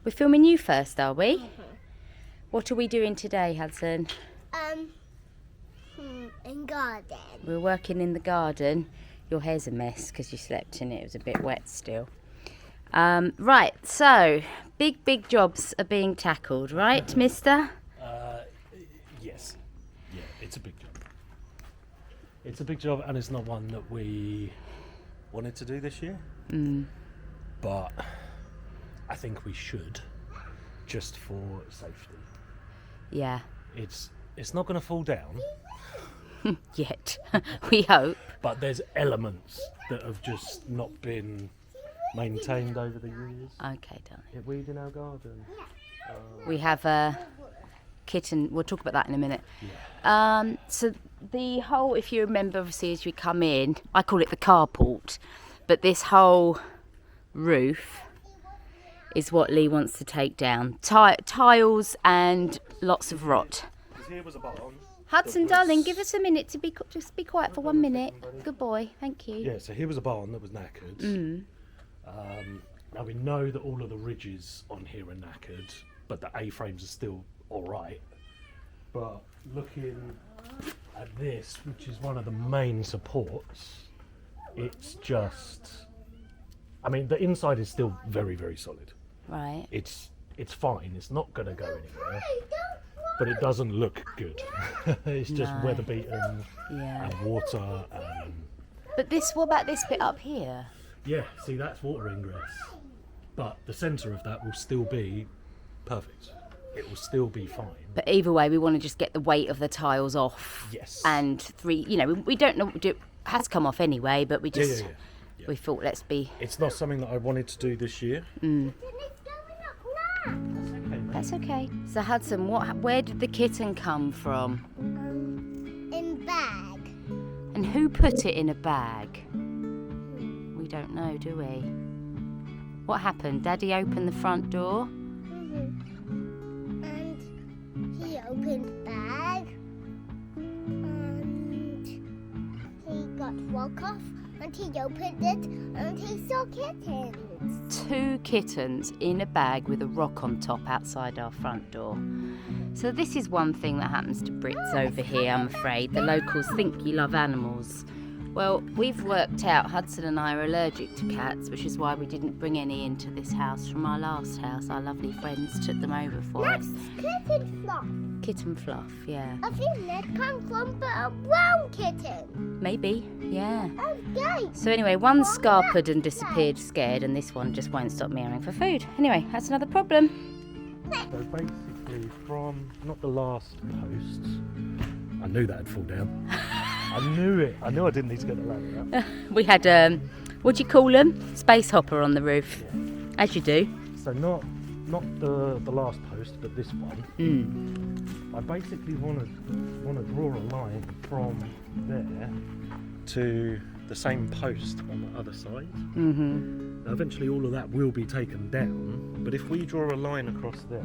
We're filming you first, are we? What are we doing today, Hudson? In garden. We're working in the garden. Your hair's a mess because you slept in it. It was a bit wet still. Right, so big jobs are being tackled, right, mister? Yes. Yeah, it's a big job. It's a big job, and it's not one that we wanted to do this year. But I think we should, just for safety. Yeah. It's not going to fall down. Yet. We hope. But there's elements that have just not been maintained over the years. Okay, darling. Yeah, weed in our garden. We have a kitten. We'll talk about that in a minute. Yeah. So the whole, if you remember, obviously, as we come in, I call it the carport, but this whole roof is what Lee wants to take down. Tiles and lots of rot. Here was a barn. Hudson, darling, give us a minute to just be quiet for 1 minute. Good boy, thank you. Yeah, so here was a barn that was knackered. Now we know that all of the ridges on here are knackered, but the A-frames are still all right. But looking at this, which is one of the main supports, it's just, I mean, the inside is still very, very solid. Right. It's fine. It's not going to go anywhere, but it doesn't look good. It's just No. weather beaten Yeah. and water and. But what about this bit up here? Yeah, see, that's water ingress, but the centre of that will still be perfect. It will still be fine. But either way, we want to just get the weight of the tiles off. Yes. And we don't know what it has come off anyway, but we just Yeah. we thought let's be. It's not something that I wanted to do this year. That's okay. So Hudson, where did the kitten come from? In bag. And who put it in a bag? We don't know, do we? What happened? Daddy opened the front door. And he opened the bag. And he got woke off. And he opened it. And he saw kittens. 2 kittens in a bag with a rock on top outside our front door. So this is one thing that happens to Brits over here, I'm afraid. The locals think you love animals. Well, we've worked out Hudson and I are allergic to cats, which is why we didn't bring any into this house from our last house. Our lovely friends took them over for us. Kitten fluff. Kitten fluff, yeah. I think that comes from a brown kitten. Maybe, yeah. Okay. So anyway, one scarpered and disappeared scared, and this one just won't stop meowing for food. Anyway, that's another problem. So basically, from not the last post, I knew that'd fall down. I knew it. I knew I didn't need to get the ladder out. We had, what do you call them? Space hopper on the roof, as you do. So not the last post, but this one. I basically want to draw a line from there to the same post on the other side. Mm-hmm. Now, eventually all of that will be taken down, but if we draw a line across there,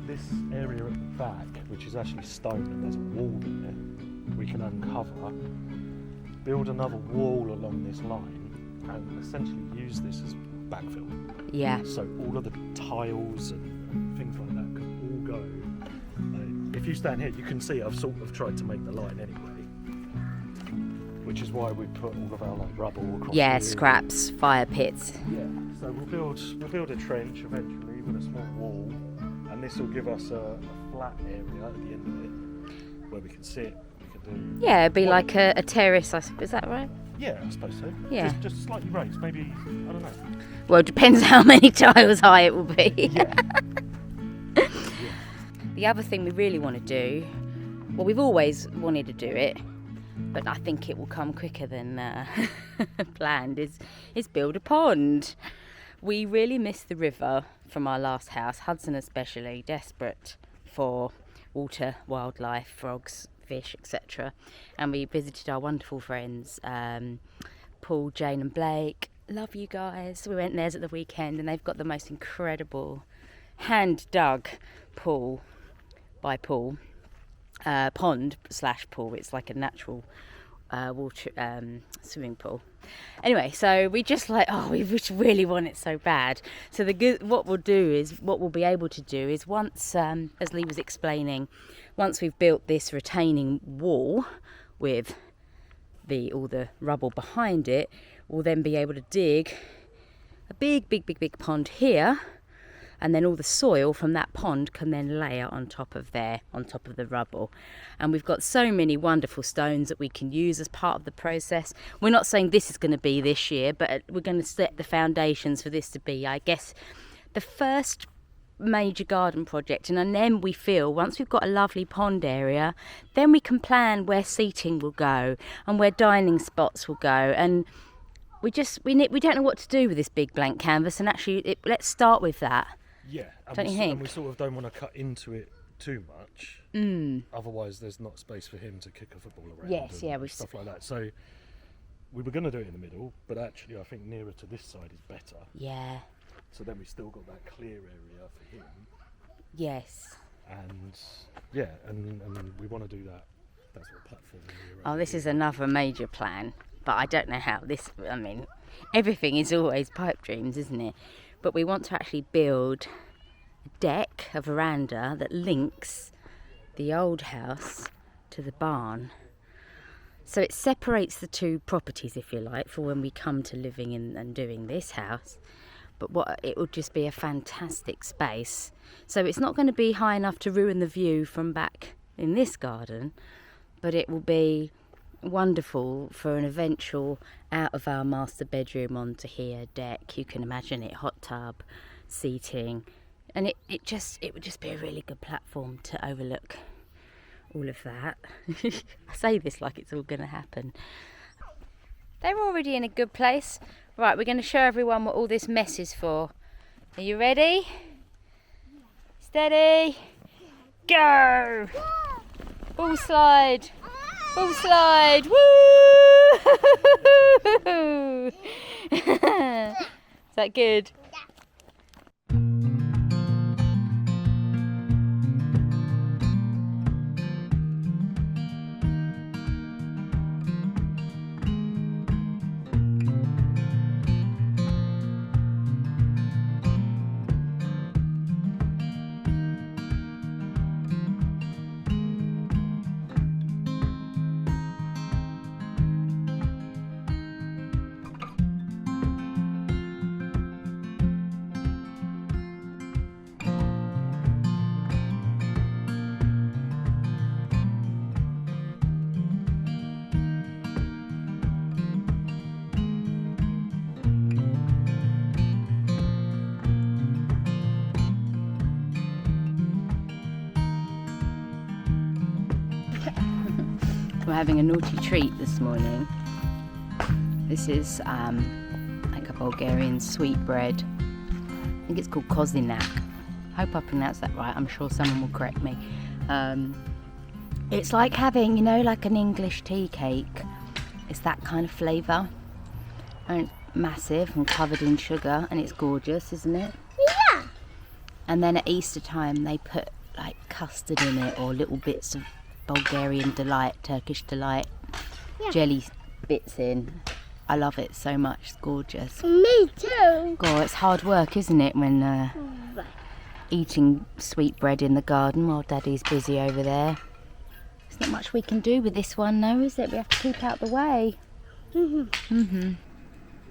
this area at the back, which is actually stone and there's a wall there, we can uncover, build another wall along this line and essentially use this as backfill. Yeah. So all of the tiles and things like that can all go. If you stand here, you can see I've sort of tried to make the line anyway, which is why we put all of our rubble across. Yeah, here. scraps, fire pits. Yeah. So we'll build a trench eventually with a small wall, and this will give us a flat area at the end of it where we can sit. We can do. Yeah, it'd be like a terrace, is that right? Yeah, I suppose so. Yeah. Just slightly raised, maybe, I don't know. Well, it depends how many tiles high it will be. Yeah. The other thing we really want to do, well, we've always wanted to do it, but I think it will come quicker than planned, is build a pond. We really miss the river from our last house, Hudson especially, desperate for water, wildlife, frogs, fish, etc. And we visited our wonderful friends, Paul, Jane and Blake. Love you guys. We went theirs at the weekend and they've got the most incredible hand-dug pool by pool, pond/pool. It's like a natural swimming pool. Anyway, so we just like, we just really want it so bad. So what we'll be able to do is once, as Lee was explaining, once we've built this retaining wall with all the rubble behind it, we'll then be able to dig a big pond here, and then all the soil from that pond can then layer on top of the rubble. And we've got so many wonderful stones that we can use as part of the process. We're not saying this is going to be this year, but we're going to set the foundations for this to be, I guess, the first major garden project. And then we feel once we've got a lovely pond area, then we can plan where seating will go and where dining spots will go. And we don't know what to do with this big blank canvas, and actually let's start with that. Yeah, don't you think? And we sort of don't want to cut into it too much. Otherwise, there's not space for him to kick a football around. Yes, and stuff like that. So we were going to do it in the middle, but actually, I think nearer to this side is better. Yeah. So then we still got that clear area for him. Yes. And yeah, and we want to do that. That's what platform. This is another major plan, but I don't know how this. I mean, everything is always pipe dreams, isn't it? But we want to actually build a deck, a veranda that links the old house to the barn. So it separates the two properties, if you like, for when we come to living in and doing this house. But it will just be a fantastic space. So it's not going to be high enough to ruin the view from back in this garden, but it will be wonderful for an eventual out of our master bedroom onto here deck. You can imagine it, hot tub, seating, and it would just be a really good platform to overlook all of that. I say this like it's all going to happen. They're already in a good place. Right, we're going to show everyone what all this mess is for. Are you ready? Steady, go! Ball slide. Ball slide, woo! Is that good? We're having a naughty treat this morning. This is like a Bulgarian sweetbread. I think it's called kozinak. I hope I pronounced that right. I'm sure someone will correct me. It's like having, like an English tea cake. It's that kind of flavour. And it's massive and covered in sugar, and it's gorgeous, isn't it? Yeah. And then at Easter time they put like custard in it, or little bits of Bulgarian delight, Turkish delight, jelly bits in. I love it so much. It's gorgeous. Me too. God, it's hard work, isn't it, when eating sweetbread in the garden while Daddy's busy over there. There's not much we can do with this one, though, is it? We have to keep out the way.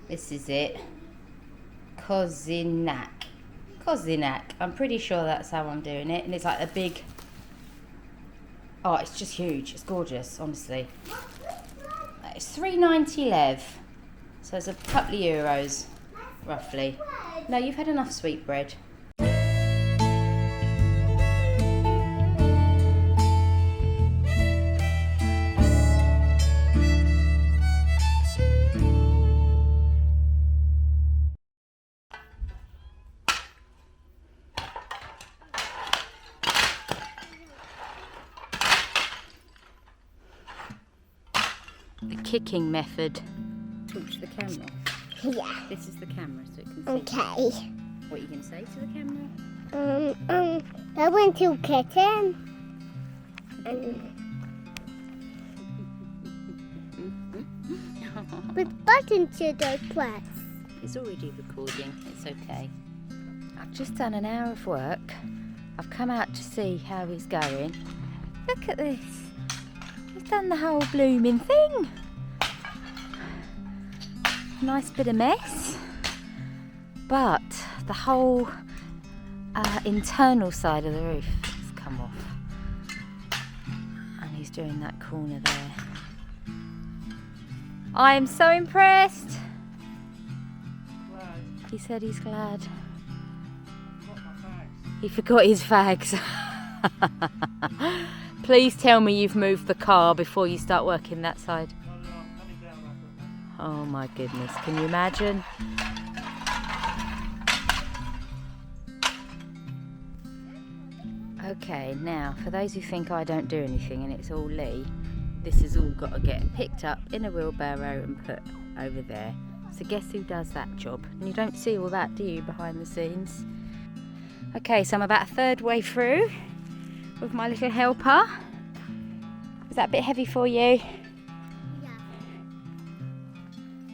This is it. Kozinak. Kozinak. I'm pretty sure that's how I'm doing it. And it's like a big... Oh, it's just huge. It's gorgeous, honestly. It's $3.90 Lev. So it's a couple of euros, roughly. No, you've had enough sweetbread. The kicking method. Talk to the camera. Yeah. This is the camera, so it can see. Okay. What are you going to say to the camera? I went to Kittens. Which button should I press? It's already recording, it's okay. I've just done an hour of work. I've come out to see how he's going. Look at this. He's done the whole blooming thing. Nice bit of mess. But the whole internal side of the roof has come off. And he's doing that corner there. I am so impressed. He said he's glad. He forgot his fags. Please tell me you've moved the car before you start working that side. Oh my goodness, can you imagine? Okay, now for those who think I don't do anything and it's all Lee, this has all got to get picked up in a wheelbarrow and put over there. So guess who does that job? And you don't see all that, do you, behind the scenes? Okay, so I'm about a third way through with my little helper. Is that a bit heavy for you?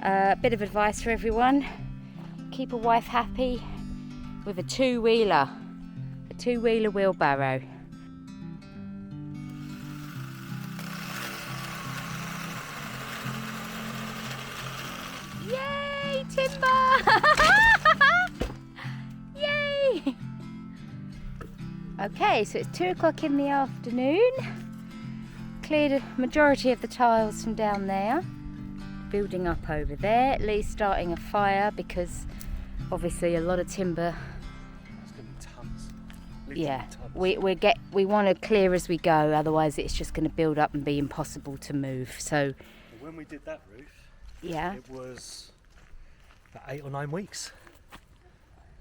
Yeah. A bit of advice for everyone. Keep a wife happy with a two-wheeler wheelbarrow. Yay, timber! Yay! Okay, so it's 2 o'clock in the afternoon. Cleared a majority of the tiles from down there. Building up over there. Lee's starting a fire because obviously a lot of timber. It's going to be tons. Yeah, Tons. we want to clear as we go, otherwise it's just going to build up and be impossible to move. So When we did that roof, yeah, it was about 8 or 9 weeks.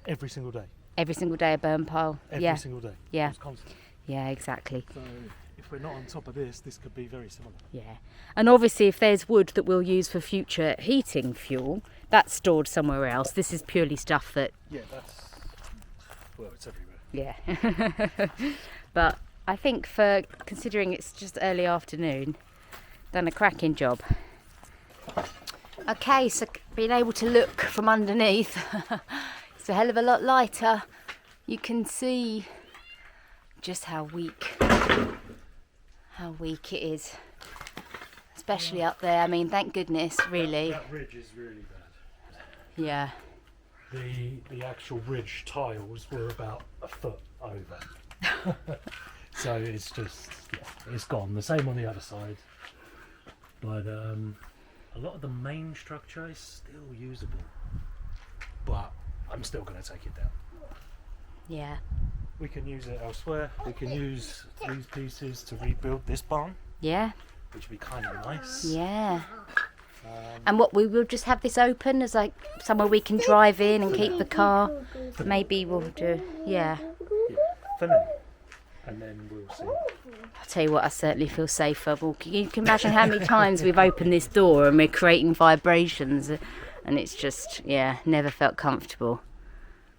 Every single day. every single day a burn pile. Every single day. Yeah. It was constant. Yeah, exactly. So if we're not on top of this could be very similar. Yeah, and obviously if there's wood that we'll use for future heating fuel, that's stored somewhere else. This is purely stuff that, Yeah, well, it's everywhere. yeah. But I think for considering it's just early afternoon, done a cracking job. Okay, so being able to look from underneath, it's a hell of a lot lighter. You can see just how weak it is, especially up there. I mean, thank goodness, really. That ridge is really bad. Yeah. The actual ridge tiles were about a foot over. So it's just, yeah, it's gone. The same on the other side. But a lot of the main structure is still usable. But I'm still going to take it down. Yeah. We can use it elsewhere. We can use these pieces to rebuild this barn, Yeah. which would be kind of nice. Yeah. And what, we will just have this open as like somewhere we can drive in and keep the car. Maybe we'll do, yeah. Yeah, for now. And then we'll see. I'll tell you what, I certainly feel safer. Well, you can imagine how many times we've opened this door and we're creating vibrations, and it's just, yeah, never felt comfortable.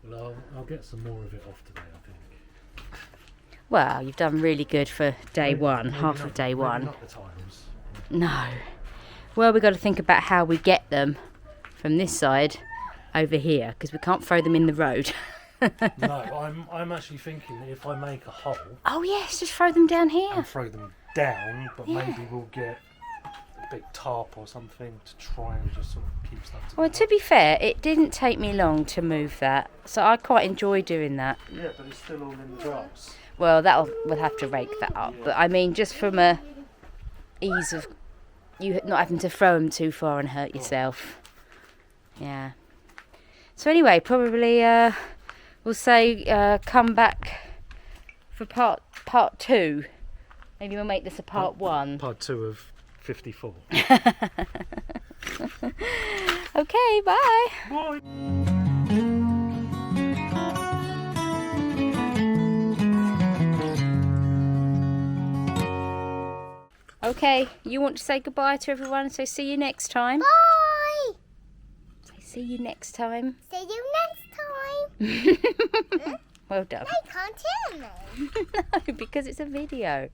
Well, I'll get some more of it off today, I think. Well, you've done really good for day one, Maybe half not- of day maybe one. Not the tiles. No. Well, we've got to think about how we get them from this side over here, because we can't throw them in the road. No, I'm actually thinking that if I make a hole Oh yes, just throw them down here. and throw them down, but Yeah. maybe we'll get a big tarp or something to try and just sort of keep stuff together. Well, to be fair, it didn't take me long to move that, so I quite enjoy doing that. Yeah, but it's still all in the grass. Well, we'll have to rake that up, but I mean, just from a ease of you not having to throw them too far and hurt yourself. Yeah. So anyway, probably we'll say come back for part 2. Maybe we'll make this a part 1. Part 2 of 54. Okay, bye. Bye. Okay, you want to say goodbye to everyone, so see you next time. Bye! Say see you next time. See you next time. Well done. They can't hear me. No, because it's a video.